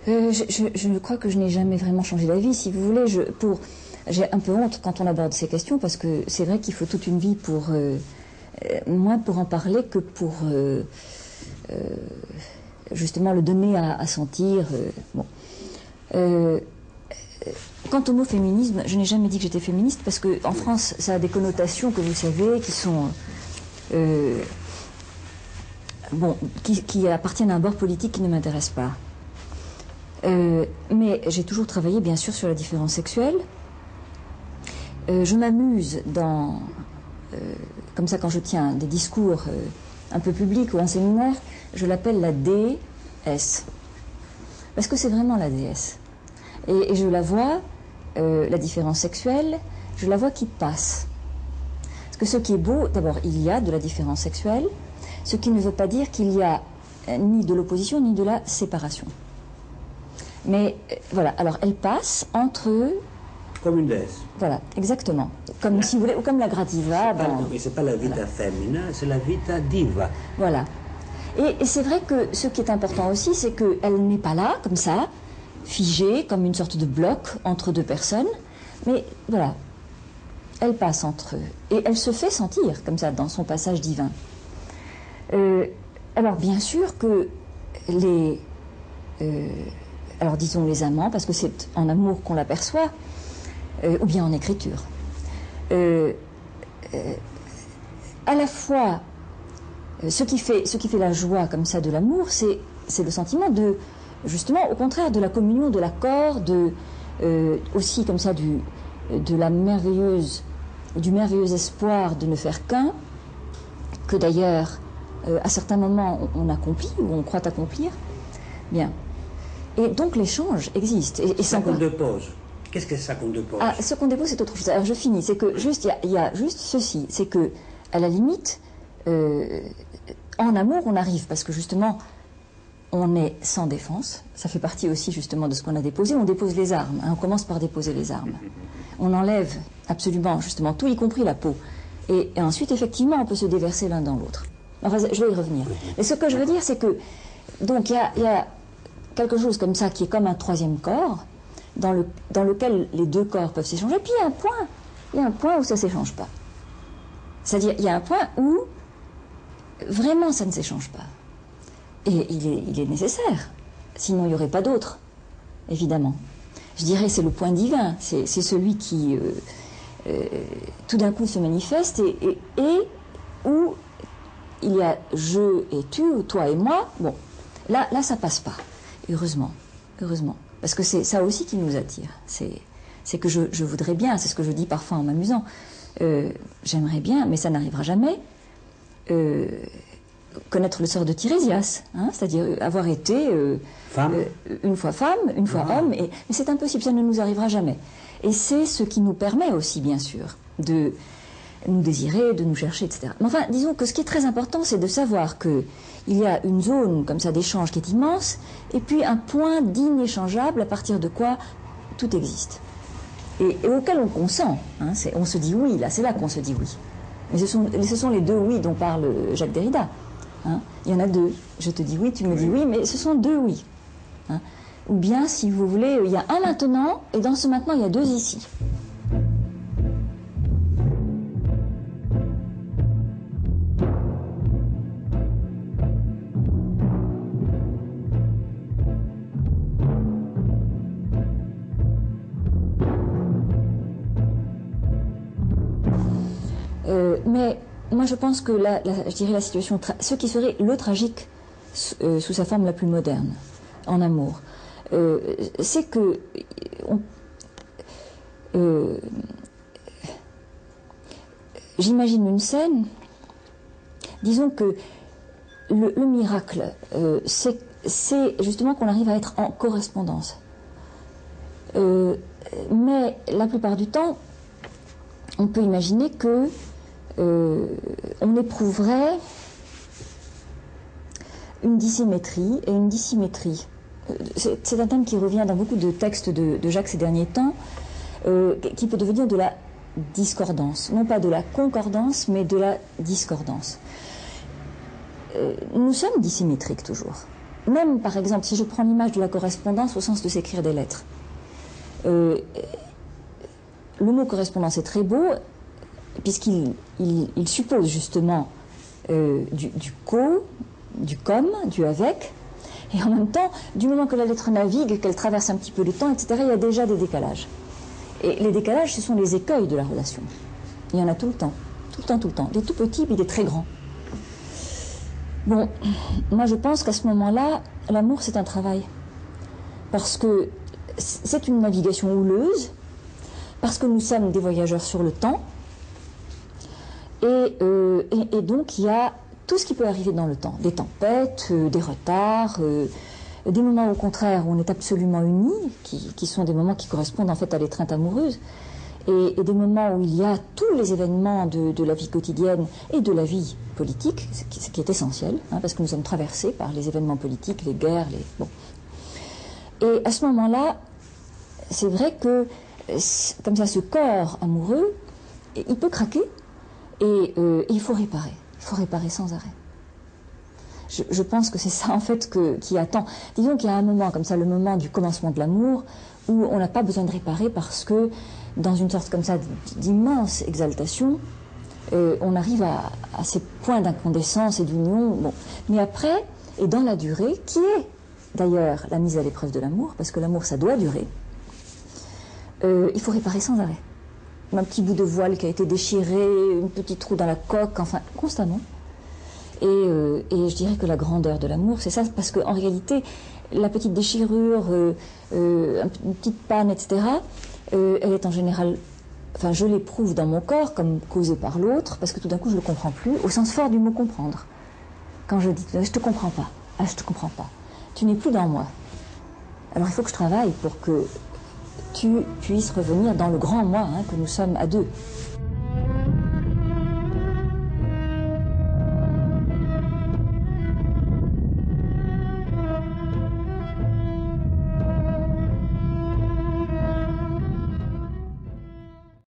Je crois que je n'ai jamais vraiment changé d'avis, si vous voulez. J'ai un peu honte quand on aborde ces questions, parce que c'est vrai qu'il faut toute une vie pour... moins pour en parler que pour justement le donner à sentir. Bon. Quant au mot féminisme, je n'ai jamais dit que j'étais féministe, parce qu'en France, ça a des connotations que vous savez, qui sont... qui appartiennent à un bord politique qui ne m'intéresse pas. Mais j'ai toujours travaillé, bien sûr, sur la différence sexuelle. Je m'amuse comme ça, quand je tiens des discours un peu publics ou en séminaire, je l'appelle la déesse. Parce que c'est vraiment la déesse. Et je la vois, la différence sexuelle, je la vois qui passe. Parce que ce qui est beau, d'abord, il y a de la différence sexuelle, ce qui ne veut pas dire qu'il y a ni de l'opposition ni de la séparation. Mais voilà, alors elle passe entre eux. Comme une déesse. Voilà, exactement. Comme si vous voulez, ou comme la Gradiva. Mais c'est pas la vita femina, c'est la vita diva. Voilà. Et c'est vrai que ce qui est important aussi, c'est qu'elle n'est pas là, comme ça, figée, comme une sorte de bloc entre deux personnes. Mais voilà, elle passe entre eux. Et elle se fait sentir, comme ça, dans son passage divin. Alors, bien sûr que alors disons les amants, parce que c'est en amour qu'on l'aperçoit, ou bien en écriture. À la fois, ce qui fait la joie comme ça de l'amour, c'est le sentiment de, justement, au contraire, de la communion, de l'accord, aussi comme ça du merveilleux espoir de ne faire qu'un, que d'ailleurs, à certains moments, on accomplit ou on croit accomplir. Bien. Et donc l'échange existe. Et ça qu'on dépose. Qu'est-ce que ça qu'on dépose? Ah, ce qu'on dépose, c'est autre chose. Alors je finis. C'est que juste, il y a juste ceci. C'est que, à la limite, en amour, on arrive, parce que justement, on est sans défense. Ça fait partie aussi justement de ce qu'on a déposé. On dépose les armes. Hein, on commence par déposer les armes. On enlève absolument, justement, tout, y compris la peau. Et ensuite, effectivement, on peut se déverser l'un dans l'autre. Enfin, je vais y revenir. Mais ce que je veux dire, c'est que, donc, il y a quelque chose comme ça qui est comme un troisième corps, dans lequel les deux corps peuvent s'échanger. Puis il y a un point où ça ne s'échange pas. C'est-à-dire, il y a un point où vraiment ça ne s'échange pas. Et il est nécessaire. Sinon, il n'y aurait pas d'autre, évidemment. Je dirais c'est le point divin. C'est celui qui, tout d'un coup, se manifeste et où il y a je et tu, ou toi et moi. Bon, là ça passe pas. Heureusement. Parce que c'est ça aussi qui nous attire. C'est que je voudrais bien, c'est ce que je dis parfois en m'amusant, j'aimerais bien, mais ça n'arrivera jamais, connaître le sort de Tirésias, hein, c'est-à-dire avoir été une fois femme, une fois homme, mais c'est impossible, ça ne nous arrivera jamais. Et c'est ce qui nous permet aussi, bien sûr, de nous désirer, de nous chercher, etc. Mais enfin, disons que ce qui est très important, c'est de savoir qu'il y a une zone comme ça d'échange qui est immense, et puis un point d'inéchangeable à partir de quoi tout existe. Et auquel on consent. Hein, on se dit oui, là, c'est là qu'on se dit oui. Mais ce sont les deux oui dont parle Jacques Derrida. Hein. Il y en a deux. Je te dis oui, tu me dis oui, mais ce sont deux oui. Hein. Ou bien, si vous voulez, il y a un maintenant, et dans ce maintenant, il y a deux ici. Mais moi je pense que je dirais la situation, ce qui serait le tragique sous sa forme la plus moderne, en amour, c'est que j'imagine une scène, disons que le miracle, c'est justement qu'on arrive à être en correspondance. Mais la plupart du temps, on peut imaginer que on éprouverait une dissymétrie et une dissymétrie. C'est un thème qui revient dans beaucoup de textes de Jacques ces derniers temps, qui peut devenir de la discordance. Non pas de la concordance, mais de la discordance. Nous sommes dissymétriques toujours. même par exemple, si je prends l'image de la correspondance au sens de s'écrire des lettres, le mot correspondance est très beau, puisqu'il suppose justement du co, du comme, du avec, et en même temps, du moment que la lettre navigue, qu'elle traverse un petit peu le temps, etc., il y a déjà des décalages. Et les décalages, ce sont les écueils de la relation. Il y en a tout le temps, tout le temps, tout le temps, des tout petits puis des très grands. Bon, moi je pense qu'à ce moment-là, l'amour c'est un travail. Parce que c'est une navigation houleuse, parce que nous sommes des voyageurs sur le temps, et donc il y a tout ce qui peut arriver dans le temps, des tempêtes, des retards, des moments au contraire où on est absolument unis, qui sont des moments qui correspondent en fait à l'étreinte amoureuse, et des moments où il y a tous les événements de la vie quotidienne et de la vie politique, ce qui est essentiel, hein, parce que nous sommes traversés par les événements politiques, les guerres, bon. Et à ce moment-là, c'est vrai que comme ça, ce corps amoureux, il peut craquer, et il faut réparer. Il faut réparer sans arrêt. Je pense que c'est ça en fait qui attend. Disons qu'il y a un moment comme ça, le moment du commencement de l'amour, où on n'a pas besoin de réparer parce que dans une sorte comme ça d'immense exaltation, on arrive à ces points d'incandescence et d'union. Bon. Mais après, et dans la durée, qui est d'ailleurs la mise à l'épreuve de l'amour, parce que l'amour ça doit durer, il faut réparer sans arrêt. Un petit bout de voile qui a été déchiré, une petite trou dans la coque, enfin, constamment. Et je dirais que la grandeur de l'amour, c'est ça, parce qu'en réalité, la petite déchirure, une petite panne, etc., elle est en général, enfin, je l'éprouve dans mon corps comme causée par l'autre, parce que tout d'un coup, je ne le comprends plus, au sens fort du mot comprendre. Quand je dis, je te comprends pas, ah, je te comprends pas, tu n'es plus dans moi. Alors il faut que je travaille pour que tu puisses revenir dans le grand moi, hein, que nous sommes à deux.